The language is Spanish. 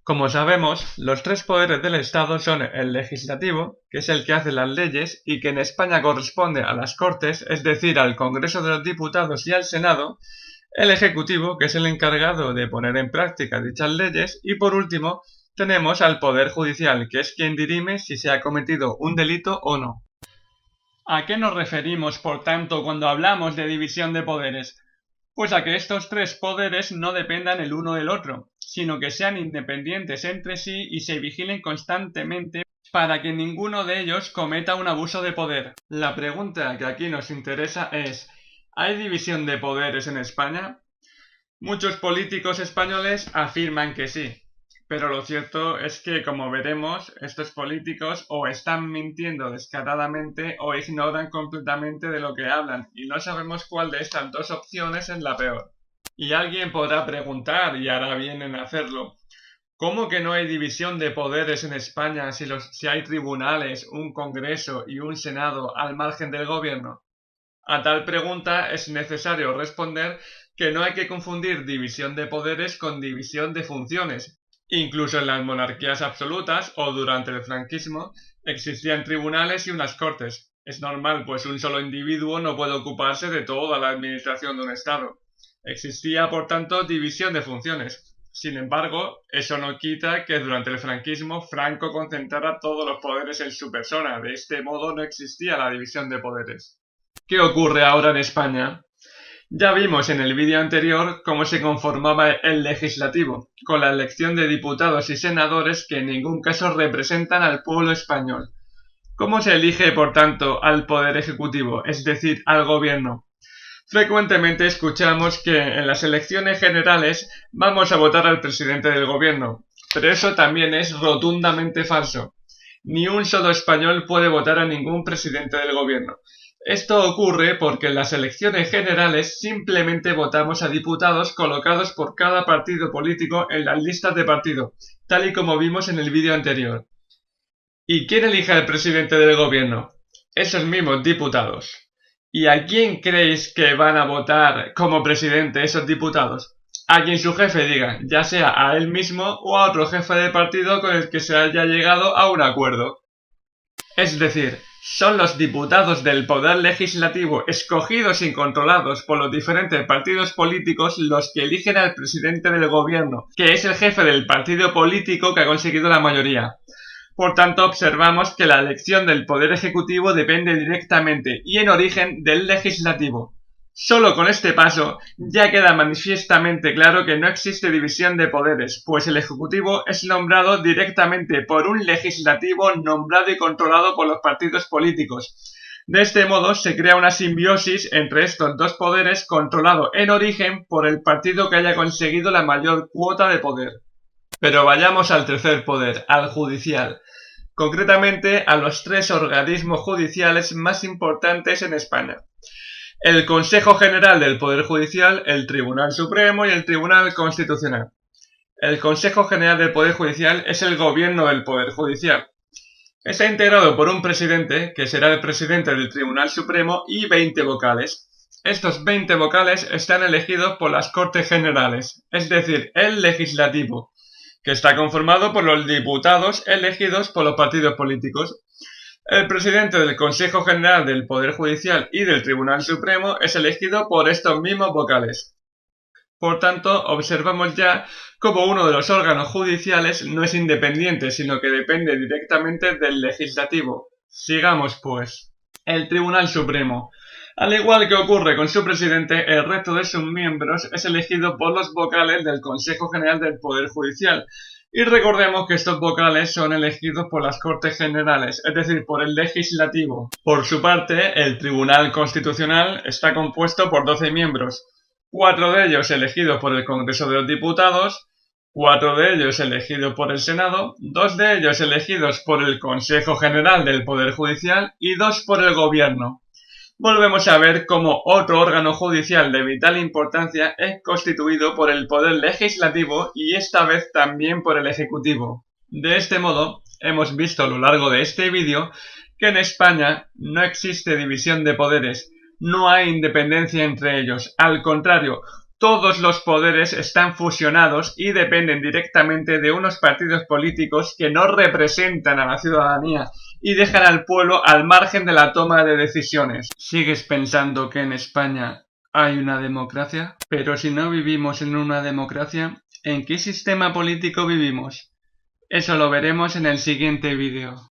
Como sabemos, los tres poderes del Estado son el legislativo, que es el que hace las leyes y que en España corresponde a las Cortes, es decir, al Congreso de los Diputados y al Senado, el ejecutivo, que es el encargado de poner en práctica dichas leyes, y por último, tenemos al Poder Judicial, que es quien dirime si se ha cometido un delito o no. ¿A qué nos referimos, por tanto, cuando hablamos de división de poderes? Pues a que estos tres poderes no dependan el uno del otro, sino que sean independientes entre sí y se vigilen constantemente para que ninguno de ellos cometa un abuso de poder. La pregunta que aquí nos interesa es, ¿hay división de poderes en España? Muchos políticos españoles afirman que sí, pero lo cierto es que, como veremos, estos políticos o están mintiendo descaradamente o ignoran completamente de lo que hablan, y no sabemos cuál de estas dos opciones es la peor. Y alguien podrá preguntar, y hará bien en hacerlo, ¿cómo que no hay división de poderes en España si hay tribunales, un Congreso y un Senado al margen del gobierno? A tal pregunta es necesario responder que no hay que confundir división de poderes con división de funciones. Incluso en las monarquías absolutas o durante el franquismo existían tribunales y unas cortes. Es normal, pues un solo individuo no puede ocuparse de toda la administración de un Estado. Existía, por tanto, división de funciones. Sin embargo, eso no quita que durante el franquismo Franco concentrara todos los poderes en su persona. De este modo no existía la división de poderes. ¿Qué ocurre ahora en España? Ya vimos en el vídeo anterior cómo se conformaba el legislativo, con la elección de diputados y senadores que en ningún caso representan al pueblo español. ¿Cómo se elige, por tanto, al poder ejecutivo, es decir, al gobierno? Frecuentemente escuchamos que en las elecciones generales vamos a votar al presidente del gobierno, pero eso también es rotundamente falso. Ni un solo español puede votar a ningún presidente del gobierno. Esto ocurre porque en las elecciones generales simplemente votamos a diputados colocados por cada partido político en las listas de partido, tal y como vimos en el vídeo anterior. ¿Y quién elige al presidente del gobierno? Esos mismos diputados. ¿Y a quién creéis que van a votar como presidente esos diputados? A quien su jefe diga, ya sea a él mismo o a otro jefe de partido con el que se haya llegado a un acuerdo. Es decir, son los diputados del poder legislativo escogidos y controlados por los diferentes partidos políticos los que eligen al presidente del gobierno, que es el jefe del partido político que ha conseguido la mayoría. Por tanto, observamos que la elección del poder ejecutivo depende directamente y en origen del legislativo. Solo con este paso ya queda manifiestamente claro que no existe división de poderes, pues el ejecutivo es nombrado directamente por un legislativo nombrado y controlado por los partidos políticos. De este modo se crea una simbiosis entre estos dos poderes controlado en origen por el partido que haya conseguido la mayor cuota de poder. Pero vayamos al tercer poder, al judicial, concretamente a los tres organismos judiciales más importantes en España. El Consejo General del Poder Judicial, el Tribunal Supremo y el Tribunal Constitucional. El Consejo General del Poder Judicial es el gobierno del Poder Judicial. Está integrado por un presidente, que será el presidente del Tribunal Supremo, y 20 vocales. Estos 20 vocales están elegidos por las Cortes Generales, es decir, el legislativo, que está conformado por los diputados elegidos por los partidos políticos. El presidente del Consejo General del Poder Judicial y del Tribunal Supremo es elegido por estos mismos vocales. Por tanto, observamos ya cómo uno de los órganos judiciales no es independiente, sino que depende directamente del legislativo. Sigamos, pues. El Tribunal Supremo. Al igual que ocurre con su presidente, el resto de sus miembros es elegido por los vocales del Consejo General del Poder Judicial. Y recordemos que estos vocales son elegidos por las Cortes Generales, es decir, por el legislativo. Por su parte, el Tribunal Constitucional está compuesto por 12 miembros, 4 de ellos elegidos por el Congreso de los Diputados, 4 de ellos elegidos por el Senado, 2 de ellos elegidos por el Consejo General del Poder Judicial y 2 por el Gobierno. Volvemos a ver cómo otro órgano judicial de vital importancia es constituido por el Poder Legislativo y esta vez también por el Ejecutivo. De este modo, hemos visto a lo largo de este vídeo que en España no existe división de poderes, no hay independencia entre ellos. Al contrario, todos los poderes están fusionados y dependen directamente de unos partidos políticos que no representan a la ciudadanía y dejan al pueblo al margen de la toma de decisiones. ¿Sigues pensando que en España hay una democracia? Pero si no vivimos en una democracia, ¿en qué sistema político vivimos? Eso lo veremos en el siguiente vídeo.